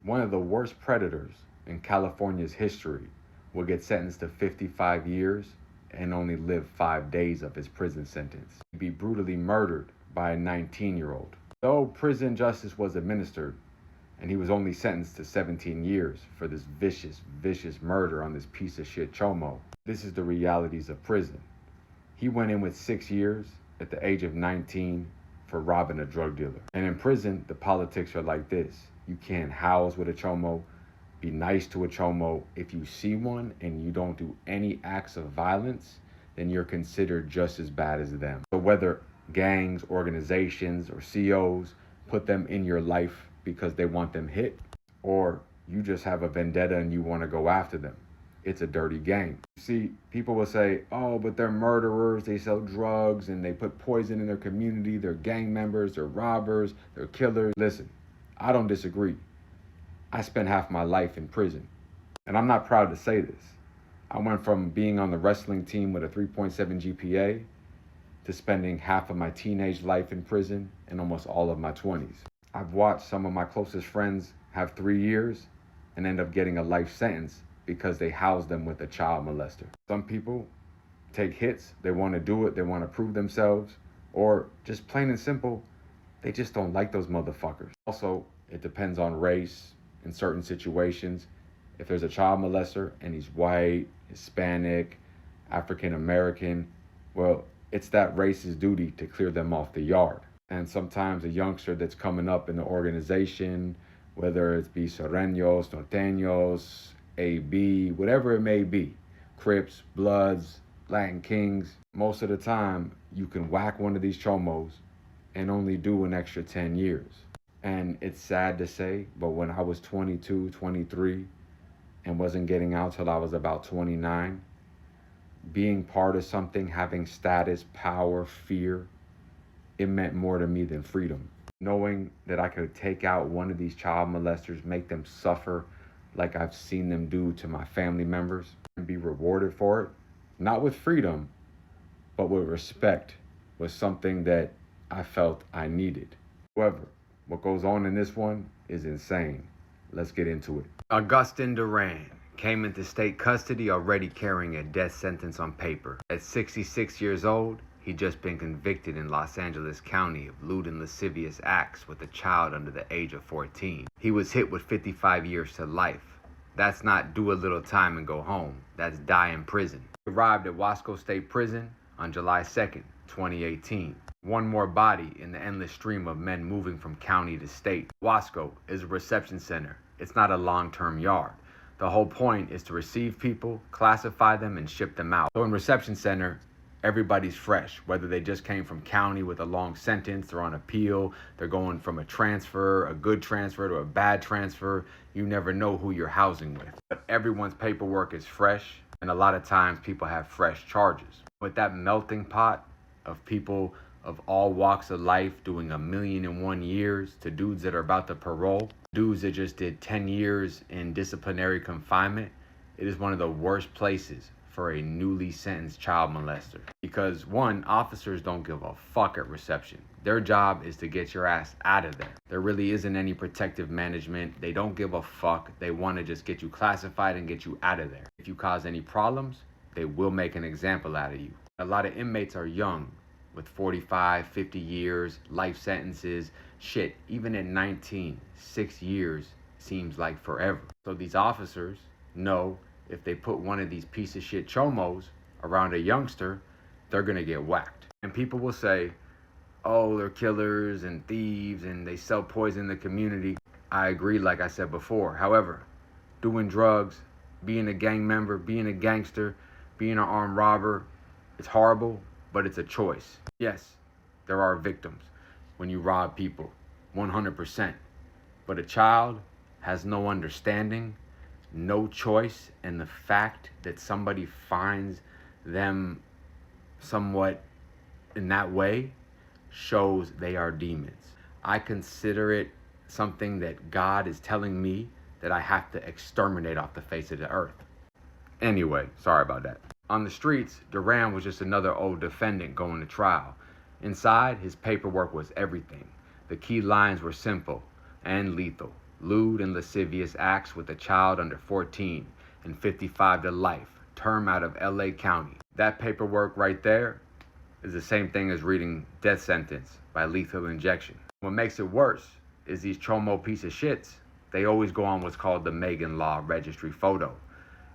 One of the worst predators in California's history will get sentenced to 55 years and only live 5 days of his prison sentence. He'd be brutally murdered by a 19-year-old. Though prison justice was administered, and he was only sentenced to 17 years for this vicious murder on this piece of shit Chomo. This is the realities of prison. He went in with 6 years at the age of 19 for robbing a drug dealer. And in prison, the politics are like this. You can't house with a Chomo, be nice to a Chomo. If you see one and you don't do any acts of violence, then you're considered just as bad as them. So whether gangs, organizations, or COs put them in your life because they want them hit, or you just have a vendetta and you want to go after them, it's a dirty game. See, people will say, oh, but they're murderers, they sell drugs, and they put poison in their community, they're gang members, they're robbers, they're killers. Listen, I don't disagree. I spent half my life in prison, and I'm not proud to say this. I went from being on the wrestling team with a 3.7 GPA to spending half of my teenage life in prison and almost all of my 20s. I've watched some of my closest friends have 3 years and end up getting a life sentence because they housed them with a child molester. Some people take hits, they want to do it, they want to prove themselves, or just plain and simple, they just don't like those motherfuckers. Also, it depends on race in certain situations. If there's a child molester and he's white, Hispanic, African American, well, it's that race's duty to clear them off the yard. And sometimes a youngster that's coming up in the organization, whether it be Serreños, Norteños, AB, whatever it may be, Crips, Bloods, Latin Kings, most of the time you can whack one of these chomos and only do an extra 10 years. And it's sad to say, but when I was 22, 23, and wasn't getting out till I was about 29, being part of something, having status, power, fear, it meant more to me than freedom. Knowing that I could take out one of these child molesters, make them suffer like I've seen them do to my family members, and be rewarded for it, not with freedom, but with respect, was something that I felt I needed. However, what goes on in this one is insane. Let's get into it. Augustin Duran came into state custody already carrying a death sentence on paper. At 66 years old, he'd just been convicted in Los Angeles County of lewd and lascivious acts with a child under the age of 14. He was hit with 55 years to life. That's not do a little time and go home. That's die in prison. He arrived at Wasco State Prison on July 2nd, 2018. One more body in the endless stream of men moving from county to state. Wasco is a reception center. It's not a long-term yard. The whole point is to receive people, classify them, and ship them out. So in reception center, everybody's fresh, whether they just came from county with a long sentence, they're on appeal, they're going from a transfer, a good transfer to a bad transfer. You never know who you're housing with. But everyone's paperwork is fresh, and a lot of times people have fresh charges. With that melting pot of people of all walks of life doing 1,000,001 years to dudes that are about to parole, dudes that just did 10 years in disciplinary confinement, it is one of the worst places for a newly sentenced child molester. Because one, officers don't give a fuck at reception. Their job is to get your ass out of there. There really isn't any protective management. They don't give a fuck. They want to just get you classified and get you out of there. If you cause any problems, they will make an example out of you. A lot of inmates are young, with 45, 50 years, life sentences. Shit, even at 19, 6 years seems like forever. So these officers know if they put one of these piece of shit chomos around a youngster, they're gonna get whacked. And people will say, oh, they're killers and thieves and they sell poison in the community. I agree, like I said before. However, doing drugs, being a gang member, being a gangster, being an armed robber, it's horrible, but it's a choice. Yes, there are victims when you rob people, 100%. But a child has no understanding, no choice, and the fact that somebody finds them somewhat in that way shows they are demons. I consider it something that God is telling me that I have to exterminate off the face of the earth. Anyway, sorry about that. On the streets, Duran was just another old defendant going to trial. Inside, his paperwork was everything. The key lines were simple and lethal. lewd and lascivious acts with a child under 14, and 55 to life, term out of LA County. That paperwork right there is the same thing as reading death sentence by lethal injection. What makes it worse is these chomo piece of shits, they always go on what's called the Megan Law registry photo.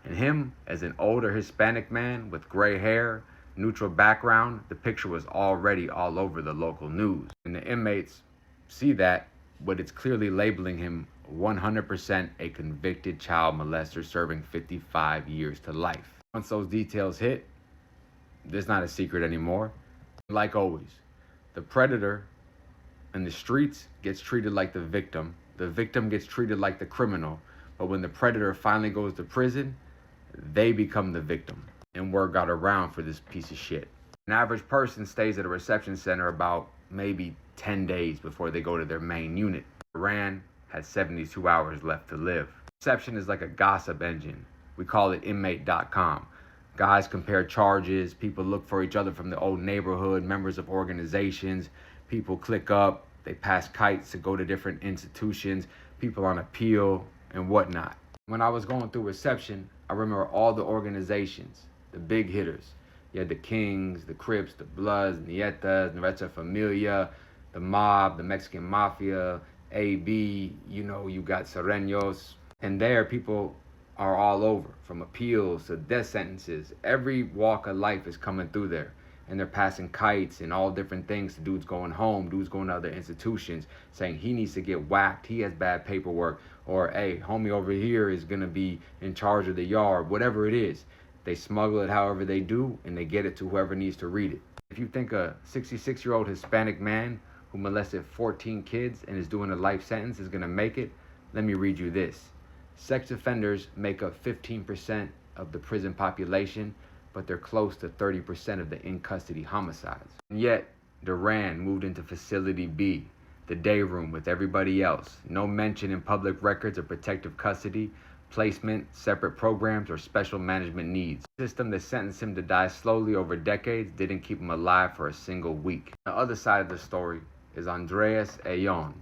And him, as an older Hispanic man with gray hair, neutral background, the picture was already all over the local news. And the inmates see that, but it's clearly labeling him 100% a convicted child molester serving 55 years to life. Once those details hit, there's not a secret anymore. Like always, the predator in the streets gets treated like the victim gets treated like the criminal, but when the predator finally goes to prison, they become the victim. And word got around for this piece of shit. An average person stays at a reception center about maybe 10 days before they go to their main unit. Iran has 72 hours left to live. Reception is like a gossip engine. We call it inmate.com. Guys compare charges, people look for each other from the old neighborhood, members of organizations, people click up, they pass kites to go to different institutions, people on appeal and whatnot. When I was going through reception, I remember all the organizations, the big hitters. You had the Kings, the Crips, the Bloods, Nietas, Nuestra Familia, the mob, the Mexican Mafia, AB, you got Sereños. And there, people are all over, from appeals to death sentences. Every walk of life is coming through there. And they're passing kites and all different things to dudes going home, dudes going to other institutions, saying he needs to get whacked, he has bad paperwork, or hey, homie over here is going to be in charge of the yard, whatever it is. They smuggle it however they do, and they get it to whoever needs to read it. If you think a 66-year-old Hispanic man who molested 14 kids and is doing a life sentence is going to make it, let me read you this. Sex offenders make up 15% of the prison population, but they're close to 30% of the in-custody homicides. And yet, Duran moved into Facility B, the day room with everybody else. No mention in public records of protective custody, placement, separate programs, or special management needs. The system that sentenced him to die slowly over decades didn't keep him alive for a single week. The other side of the story is Andreas Ayon.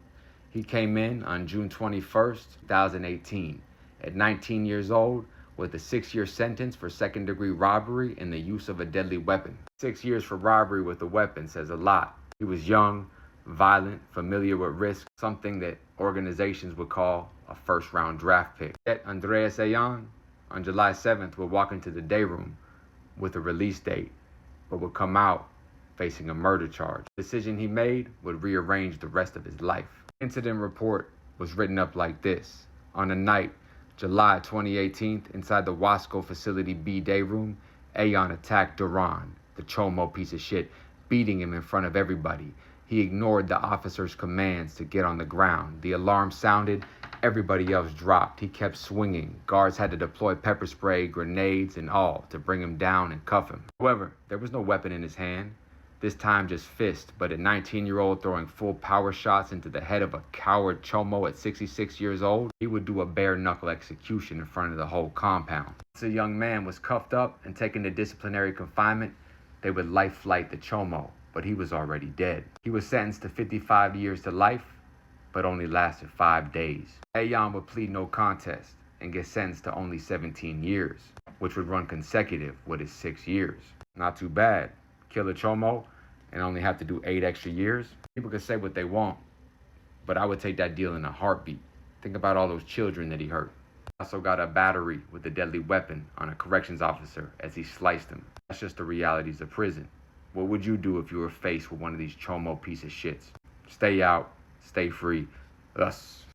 He came in on June 21st, 2018, at 19 years old, with a 6-year sentence for second-degree robbery and the use of a deadly weapon. 6 years for robbery with a weapon says a lot. He was young, violent, familiar with risk, something that organizations would call a first-round draft pick. Yet Andreas Ayon, on July 7th, will walk into the day room with a release date, but would come out facing a murder charge. The decision he made would rearrange the rest of his life. The incident report was written up like this. On a night, July 2018, inside the Wasco Facility B day room, Ayon attacked Duran, the chomo piece of shit, beating him in front of everybody. He ignored the officer's commands to get on the ground. The alarm sounded, everybody else dropped. He kept swinging. Guards had to deploy pepper spray, grenades, and all to bring him down and cuff him. However, there was no weapon in his hand. This time just fist, but a 19-year-old throwing full power shots into the head of a coward chomo at 66 years old, he would do a bare-knuckle execution in front of the whole compound. Once a young man was cuffed up and taken to disciplinary confinement, they would life flight the chomo, but he was already dead. He was sentenced to 55 years to life, but only lasted 5 days. Ayon would plead no contest and get sentenced to only 17 years, which would run consecutive with his 6 years. Not too bad. Kill a chomo and only have to do 8 extra years. People can say what they want, but I would take that deal in a heartbeat. Think about all those children that he hurt. Also got a battery with a deadly weapon on a corrections officer as he sliced him. That's just the realities of prison. What would you do if you were faced with one of these chomo piece of shits? Stay out, stay free. Us.